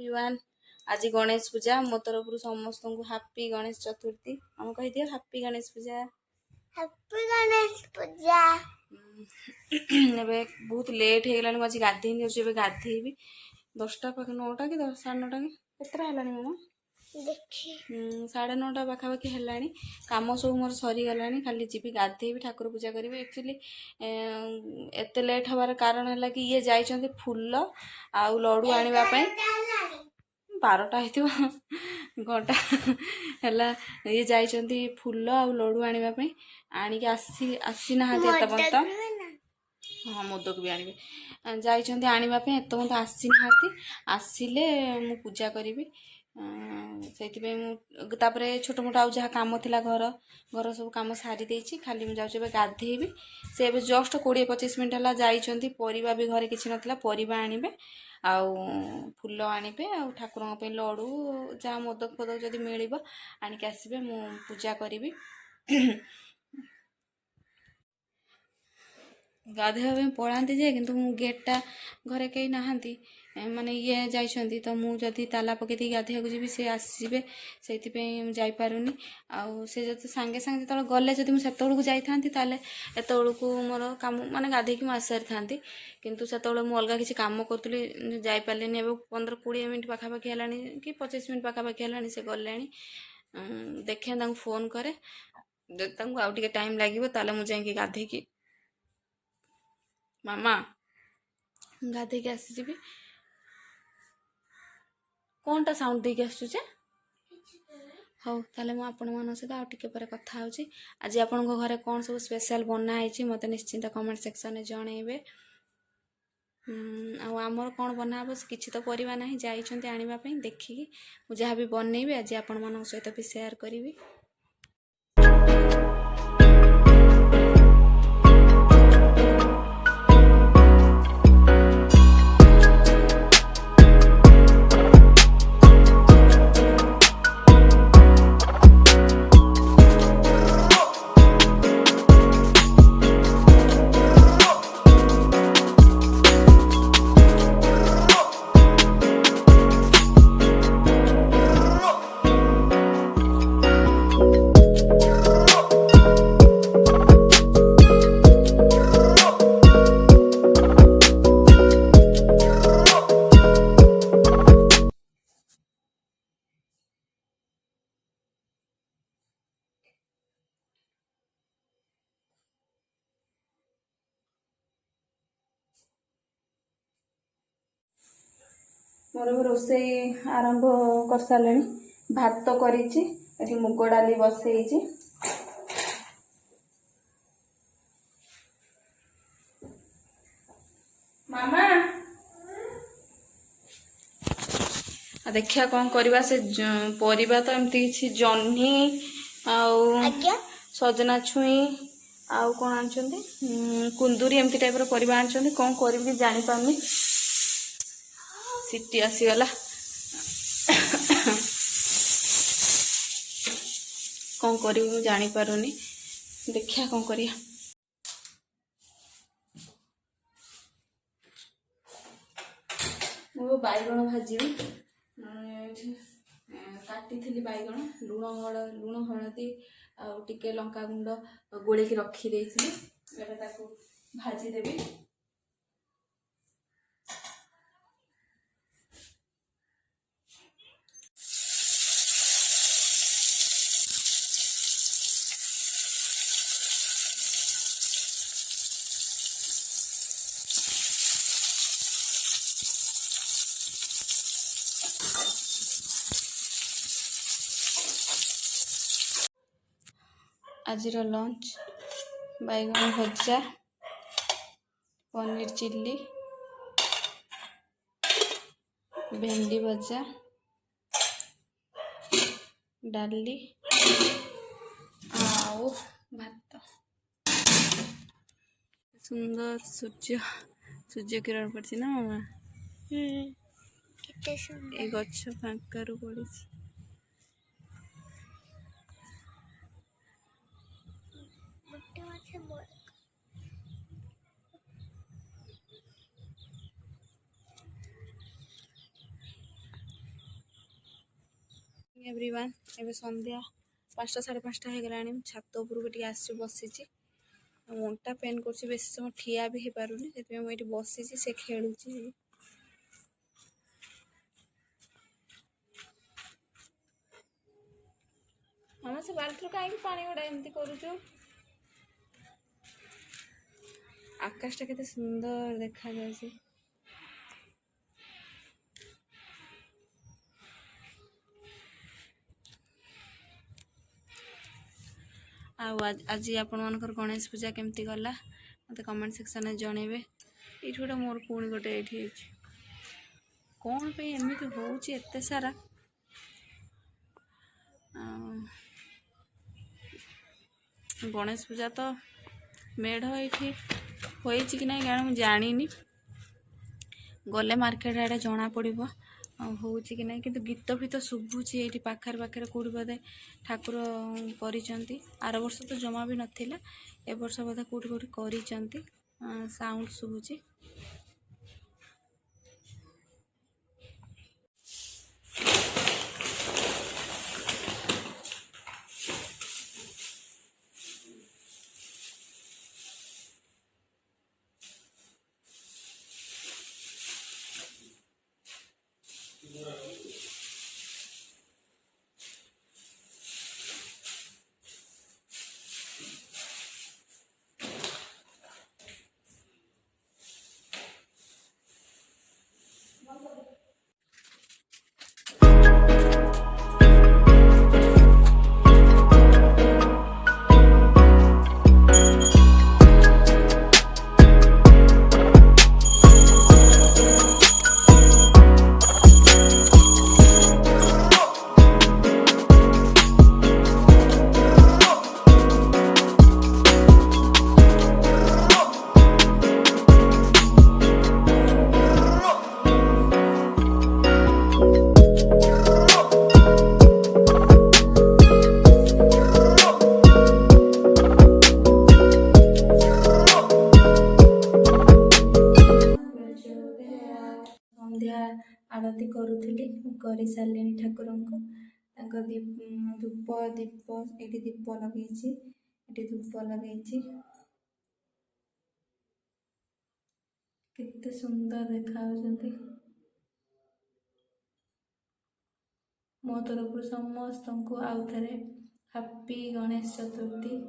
Everyone. आज गणेश पूजा मो तरफ समस्त को हैप्पी गणेश चतुर्थी। हम कह दियो हैप्पी गणेश पूजा। हैप्पी गणेश पूजा। एबे बहुत लेट हो गलानी। आज गाधेनी जाऊँ गाधेबी 10टा पाख 9टा कि 10 साढ़े 9टा कि केतरा हेलानी मामा देखी 9:30 पाखापाखि हेलानी। काम सब मोर सरी गलानी। खाली जीवी गाधेबी ठाकुर पूजा करी। एक्चुअली एते लेट हबार कारण है कि ये जाइछन्ती फूल आउ लड्डू आनिबा पई 12टा हेतिबो घंटा हैला। ये जाइछन्ती फूल आउ लड्डू आनिबा पई आनिके आसी ना हाते एत पंत। हाँ मोदक भी आनिबे जाइछन्ती आनिबा पई एत पंत आसी ना हाते। आसिले मु पूजा करिवि। से छोट मोट आउ जहाँ कम थिला घर सब कम सारी देछि। खाली मु जाउछ एबे गाधेबी। से एबे जस्ट 20-25 मिनिट हला जाइछन्ती। परिबा भी घरे किछि नथिला। परिबा आनिबे आउ फूल आनिबे आउ ठाकुरଙ୍କ ପାଇଁ लड्डू जहाँ मोदक फोदक जदि मिलिबो आनिके आसिबे। मु पूजा करिवि। गाधेवा ପାଇଁ पळांती जे किंतु मु गेटटा घरे कई नाहांती माने ये जाइछन्ती तो मु जदि ताला पकेती गाधेवा को जीवी से आसीबे। सेति पे जाई पारुनी। आउ से जत संगे संगे तळ गले जदि मु सेतळु को जाई थांती ताले एतळु को मोर काम माने गाधे की मासर थांती। किंतु सेतळु मु अलगा किछि काम करतली जाई पालेनी। एबे 15-20 मिनिट पाखा पाखी हलानी कि 25 मिनिट पाखा पाखी हलानी से गलेनी। देखे तांको फोन करे तांको आउ टिके टाइम लागिवो ताले मु जाई कि गाधे की मामा गाधे के आसी जीवी। कोनटा साउंड देके आसु जे हौ ताले मु आपण मन सहित आ टिके पर कथा होची। आज आपण को घरे कोन सब स्पेशल बना आइची मते निश्चिंत कमेंट सेक्शन में जणेबे। आ हमर कोन बनाबो किछि तो परिबा नाही जाइछन्ते आनिबा पई। देखि मु जहा भी बनेबे आज आपण मन सहित भी शेयर करिवि। मोर रोषे आरंभ कर सारे। भात करिछि एठी मुग डाली बसैछि। मामा देखिया कौन करवा से परिबा तो एमती किछि जन्ही आउ सजना छुई आउ कौन आनछन्ती कुंदूरी एमती टाइप रो परिबा आनछन्ती। कौन करिबि जानि पामि। सिटी आसीगला कौन करिबि जानि पारुनी। देखिया कौन करिया। मो बैगण भाजीबी काटी थी बैगण लुण हलदी आउ टिके लंका गुंड गोलेकी रखी देइथिली। एबे ताको भाजी देबी। आज लंच बैगन भजा पनीर चिल्ली भेंडी भजा डाली आउ भात। सुंदर सूर्य किरण पड़ती ना मामा। ए गछ फांकार पड़ी। एवरीवन ଏବେ ସନ୍ଧ୍ୟା 5ଟା 5:30 ହେଇଗଲାଣି। ମୁଁ ଛାତ ଉପରକୁ ଟିକେ ଆସିଛି, ବସିଛି। ଅଣ୍ଟା ପେନ୍ କରୁଛି, ବେଶୀ ସମୟ ଠିଆ ବି ହେଇପାରୁନି, ସେଥିପାଇଁ ମୁଁ ଏଇଠି ବସିଛି। ସେ ଖେଳୁଛି। ମାମା ସେ ବାଲ୍ଟିରୁ କାହିଁକି ପାଣି ଗୁଡ଼ା ଏମିତି କରୁଛୁ? ଆକାଶଟା କେତେ ସୁନ୍ଦର ଦେଖାଯାଉଛି। ଆଉ ଆଜି ଆପଣମାନଙ୍କର ଗଣେଶ ପୂଜା କେମିତି ଗଲା ମୋତେ କମେଣ୍ଟ ସେକ୍ସନରେ ଜଣେଇବେ। ଏଇଠି ଗୋଟେ ମୋର ପୁଣି ଗୋଟେ ଏଇଠି ହେଇଛି। କ'ଣ ପାଇଁ ଏମିତି ହେଉଛି ଏତେ ସାରା? ଗଣେଶ ପୂଜା ତ ମେଢ଼ ଏଇଠି ହୋଇଛି କି ନାହିଁ କାରଣ ମୁଁ ଜାଣିନି। ଗଲେ ମାର୍କେଟ ଆଡ଼େ ଜଣାପଡ଼ିବ ହେଉଛି କି ନାହିଁ। କିନ୍ତୁ ଗୀତ ଫିତ ଶୁଭୁଛି ଏଇଠି ପାଖରେ କେଉଁଠି ବୋଧେ ଠାକୁର କରିଛନ୍ତି। ଆର ବର୍ଷ ତ ଜମା ବି ନଥିଲା, ଏ ବର୍ଷ ବୋଧେ କେଉଁଠି କରିଛନ୍ତି। ସାଉଣ୍ଡ ଶୁଭୁଛି। ସନ୍ଧ୍ୟା ଆଳତି କରୁଥିଲି, କରିସାରିଲିଣି ଠାକୁରଙ୍କୁ। ତାଙ୍କ ଧୂପ ଦୀପ ଏଇଠି ଦୀପ ଲଗେଇଛି, ଏଠି ଧୂପ ଲଗେଇଛି। କେତେ ସୁନ୍ଦର ଦେଖାଯାଉଛନ୍ତି। ମୋ ତରଫରୁ ସମସ୍ତଙ୍କୁ ଆଉ ଥରେ ହାପି ଗଣେଶ ଚତୁର୍ଥୀ।